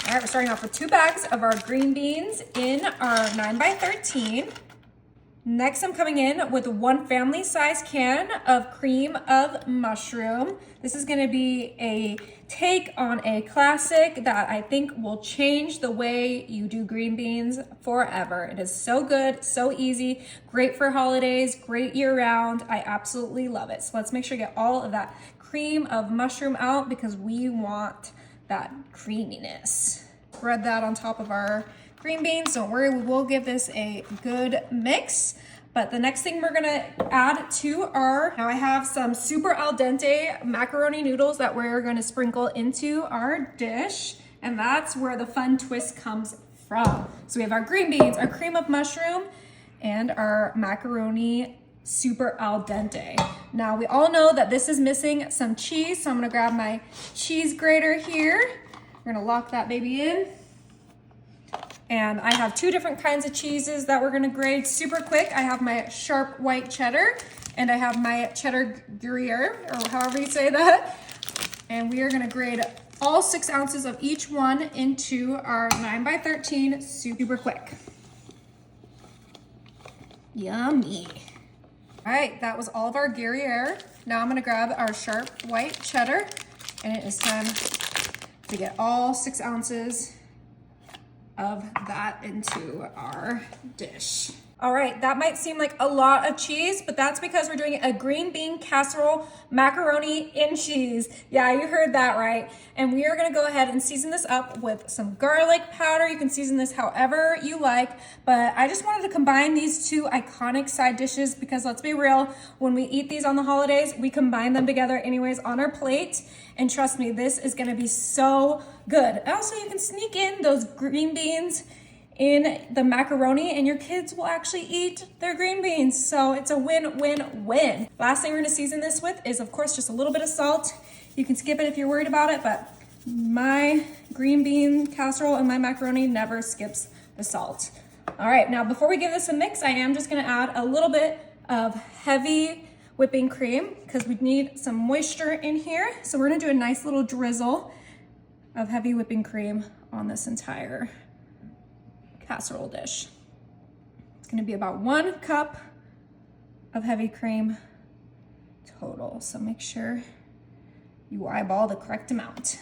All right, we're starting off with 2 bags of our green beans in our 9x13. Next, I'm coming in with 1 family size can of cream of mushroom. This is gonna be a take on a classic that I think will change the way you do green beans forever. It is so good, so easy, great for holidays, great year round. I absolutely love it. So let's make sure to get all of that cream of mushroom out because we want that creaminess. Spread that on top of our green beans. Don't worry, we will give this a good mix. But the next thing we're gonna add to our, now I have some super al dente macaroni noodles that we're gonna sprinkle into our dish. And that's where the fun twist comes from. So we have our green beans, our cream of mushroom, and our macaroni super al dente. Now we all know that this is missing some cheese, so I'm gonna grab my cheese grater here. We're gonna lock that baby in. And I have 2 different kinds of cheeses that we're gonna grate super quick. I have my sharp white cheddar and I have my cheddar Gruyere, or however you say that. And we are gonna grate all 6 ounces of each one into our 9x13 super quick. Yummy. All right, that was all of our Gruyere. Now I'm gonna grab our sharp white cheddar and it is time to get all 6 ounces of that into our dish. All right, that might seem like a lot of cheese, but that's because we're doing a green bean casserole macaroni and cheese. Yeah, you heard that right. And we are gonna go ahead and season this up with some garlic powder. You can season this however you like, but I just wanted to combine these 2 iconic side dishes because let's be real, when we eat these on the holidays, we combine them together anyways on our plate. And trust me, this is gonna be so good. Also, you can sneak in those green beans in the macaroni and your kids will actually eat their green beans. So it's a win-win-win. Last thing we're gonna season this with is of course just a little bit of salt. You can skip it if you're worried about it, but my green bean casserole and my macaroni never skips the salt. All right, now before we give this a mix, I am just gonna add a little bit of heavy whipping cream because we need some moisture in here. So we're gonna do a nice little drizzle of heavy whipping cream on this entire casserole dish. It's gonna be about 1 cup of heavy cream total. So make sure you eyeball the correct amount.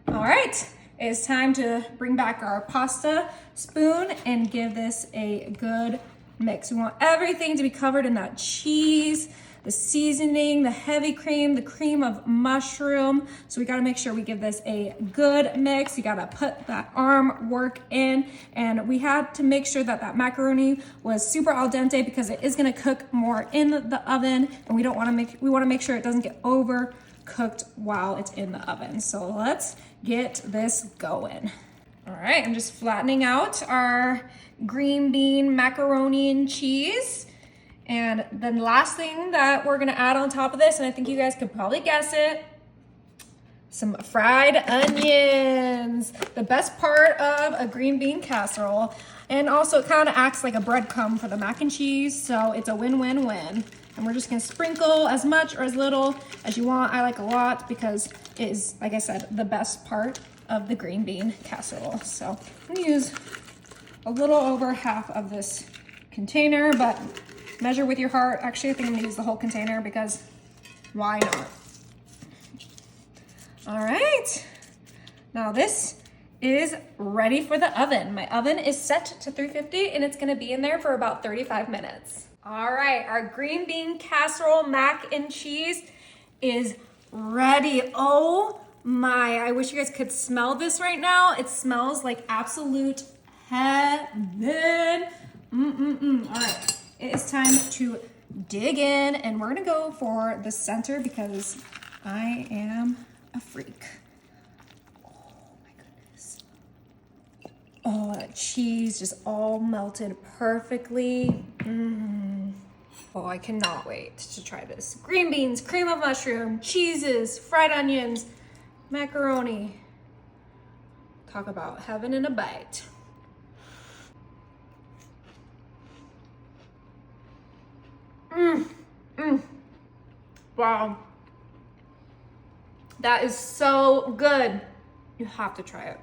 All right, it's time to bring back our pasta spoon and give this a good mix. We want everything to be covered in that cheese, the seasoning, the heavy cream, the cream of mushroom. So we gotta make sure we give this a good mix. You gotta put that arm work in. And we had to make sure that that macaroni was super al dente because it is gonna cook more in the oven. And we wanna make sure it doesn't get overcooked while it's in the oven. So let's get this going. All right, I'm just flattening out our green bean macaroni and cheese. And the last thing that we're gonna add on top of this, and I think you guys could probably guess it, some fried onions. The best part of a green bean casserole. And also it kind of acts like a breadcrumb for the mac and cheese, so it's a win-win-win. And we're just gonna sprinkle as much or as little as you want. I like a lot because it is, like I said, the best part of the green bean casserole. So I'm gonna use a little over half of this container, but measure with your heart. Actually, I think I'm gonna use the whole container because why not? All right, now this is ready for the oven. My oven is set to 350 and it's gonna be in there for about 35 minutes. All right, our green bean casserole mac and cheese is ready. Oh my, I wish you guys could smell this right now. It smells like absolute heaven. All right. It is time to dig in and we're gonna go for the center because I am a freak. Oh my goodness. Oh, that cheese just all melted perfectly. Oh, I cannot wait to try this. Green beans, cream of mushroom, cheeses, fried onions, macaroni. Talk about heaven in a bite. Wow. That is so good. You have to try it.